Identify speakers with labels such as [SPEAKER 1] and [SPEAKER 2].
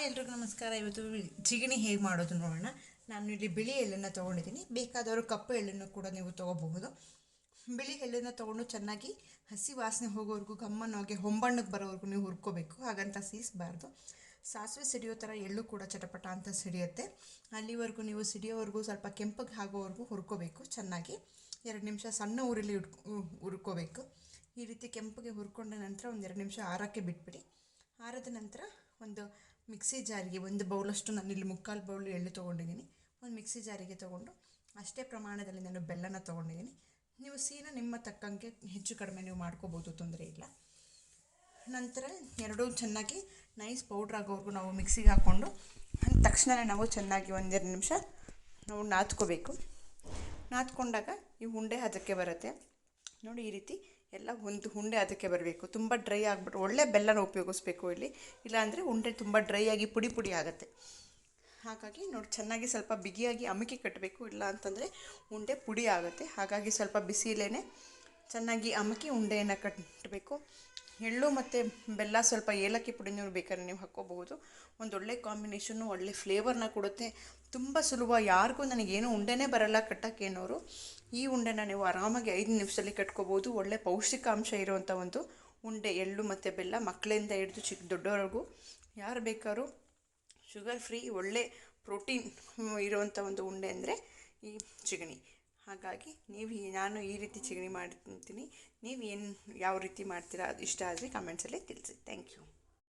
[SPEAKER 1] ಎಲ್ರಿಗೂ ನಮಸ್ಕಾರ. ಇವತ್ತು ಜಿಗಣಿ ಹೇಗೆ ಮಾಡೋದು ನೋಡೋಣ. ನಾನು ಇಲ್ಲಿ ಬಿಳಿ ಎಳ್ಳನ್ನು ತೊಗೊಂಡಿದ್ದೀನಿ. ಬೇಕಾದವರು ಕಪ್ಪು ಎಳ್ಳನ್ನು ಕೂಡ ನೀವು ತೊಗೋಬಹುದು. ಬಿಳಿ ಎಳ್ಳನ್ನು ತೊಗೊಂಡು ಚೆನ್ನಾಗಿ ಹಸಿ ವಾಸನೆ ಹೋಗೋವರೆಗೂ ಗಮ್ಮನೋಗೆ ಹೊಂಬಣ್ಣಕ್ಕೆ ಬರೋವರೆಗೂ ನೀವು ಹುರ್ಕೋಬೇಕು. ಹಾಗಂತ ಸೀಸಬಾರ್ದು. ಸಾಸಿವೆ ಸಿಡಿಯೋ ಥರ ಎಳ್ಳು ಕೂಡ ಚಟಪಟ ಅಂತ ಸಿಡಿಯುತ್ತೆ. ಅಲ್ಲಿವರೆಗೂ ನೀವು ಸಿಡಿಯೋವರೆಗೂ ಸ್ವಲ್ಪ ಕೆಂಪಗೆ ಆಗೋವರೆಗೂ ಹುರ್ಕೋಬೇಕು. ಚೆನ್ನಾಗಿ 2 ನಿಮಿಷ ಸಣ್ಣ ಊರಲ್ಲಿ ಹುರ್ಕೋಬೇಕು. ಈ ರೀತಿ ಕೆಂಪಗೆ ಹುರ್ಕೊಂಡ ನಂತರ ಒಂದು 2 ನಿಮಿಷ ಆರೋಕ್ಕೆ ಬಿಟ್ಬಿಡಿ. ಆರದ ನಂತರ ಒಂದು ಮಿಕ್ಸಿ ಜಾರಿಗೆ ಒಂದು ಬೌಲಷ್ಟು, ನಾನಿಲ್ಲಿ 3/4 ಬೌಲ್ ಎಳ್ಳು ತೊಗೊಂಡಿದ್ದೀನಿ. ಒಂದು ಮಿಕ್ಸಿ ಜಾರಿಗೆ ತೊಗೊಂಡು ಅಷ್ಟೇ ಪ್ರಮಾಣದಲ್ಲಿ ನಾನು ಬೆಲ್ಲನ ತೊಗೊಂಡಿದ್ದೀನಿ. ನೀವು ಸಿಹಿನ ನಿಮ್ಮ ತಕ್ಕಂಗೆ ಹೆಚ್ಚು ಕಡಿಮೆ ನೀವು ಮಾಡ್ಕೋಬೋದು, ತೊಂದರೆ ಇಲ್ಲ. ನಂತರ ಎರಡೂ ಚೆನ್ನಾಗಿ ನೈಸ್ ಪೌಡ್ರ್ ಆಗೋವರೆಗೂ ನಾವು ಮಿಕ್ಸಿಗೆ ಹಾಕ್ಕೊಂಡು ತಕ್ಷಣ ನಾವು ಚೆನ್ನಾಗಿ 1-2 ನಿಮಿಷ ನಾವು ನಾದ್ಕೋಬೇಕು. ನಾದ್ಕೊಂಡಾಗ ಈ ಉಂಡೆ ಅದಕ್ಕೆ ಬರುತ್ತೆ ನೋಡಿ. ಈ ರೀತಿ ಎಲ್ಲ ಒಂದು ಉಂಡೆ ಅದಕ್ಕೆ ಬರಬೇಕು. ತುಂಬ ಡ್ರೈ ಆಗಿಬಿಟ್ಟು ಒಳ್ಳೆ ಬೆಲ್ಲನ ಉಪಯೋಗಿಸ್ಬೇಕು ಇಲ್ಲಿ, ಇಲ್ಲಾಂದರೆ ಉಂಡೆ ತುಂಬ ಡ್ರೈ ಆಗಿ ಪುಡಿ ಪುಡಿ ಆಗುತ್ತೆ. ಹಾಗಾಗಿ ನೋಡಿ, ಚೆನ್ನಾಗಿ ಸ್ವಲ್ಪ ಬಿಗಿಯಾಗಿ ಅಮಕಿ ಕಟ್ಟಬೇಕು, ಇಲ್ಲ ಅಂತಂದರೆ ಉಂಡೆ ಪುಡಿ ಆಗುತ್ತೆ. ಹಾಗಾಗಿ ಸ್ವಲ್ಪ ಬಿಸಿಲೇ ಚೆನ್ನಾಗಿ ಅಮಕಿ ಉಂಡೆಯನ್ನು ಕಟ್ಟಬೇಕು. ಎಳ್ಳು ಮತ್ತು ಬೆಲ್ಲ, ಸ್ವಲ್ಪ ಏಲಕ್ಕಿ ಪುಡಿನೂ ಬೇಕಾದ್ರೆ ನೀವು ಹಾಕ್ಕೋಬಹುದು. ಒಂದೊಳ್ಳೆ ಕಾಂಬಿನೇಷನ್ನು, ಒಳ್ಳೆ ಫ್ಲೇವರ್ನ ಕೊಡುತ್ತೆ. ತುಂಬ ಸುಲಭ. ಯಾರಿಗೂ ನನಗೇನು ಉಂಡೆನೇ ಬರಲ್ಲ ಕಟ್ಟೋಕ್ಕೇನೋರು, ಈ ಉಂಡೆನ ನೀವು ಆರಾಮಾಗಿ 5 ನಿಮಿಷದಲ್ಲಿ ಕಟ್ಕೋಬೋದು. ಒಳ್ಳೆ ಪೌಷ್ಟಿಕಾಂಶ ಇರುವಂಥ ಒಂದು ಉಂಡೆ, ಎಳ್ಳು ಮತ್ತು ಬೆಲ್ಲ. ಮಕ್ಕಳಿಂದ ಹಿಡಿದು ದೊಡ್ಡವರೆಗೂ ಯಾರು ಬೇಕಾದ್ರೂ ಶುಗರ್ ಫ್ರೀ, ಒಳ್ಳೆ ಪ್ರೋಟೀನ್ ಇರುವಂಥ ಒಂದು ಉಂಡೆ ಅಂದರೆ ಈ ಚಿಗಣಿ. ಹಾಗಾಗಿ ನಾನು ಈ ರೀತಿ ಚಿಗಣಿ ಮಾಡ್ತೀನಿ. ನೀವು ಯಾವ ರೀತಿ ಮಾಡ್ತೀರಾ, ಅದು ಇಷ್ಟ ಆದರೆ ಕಮೆಂಟ್ಸಲ್ಲಿ ತಿಳಿಸಿ. Thank you.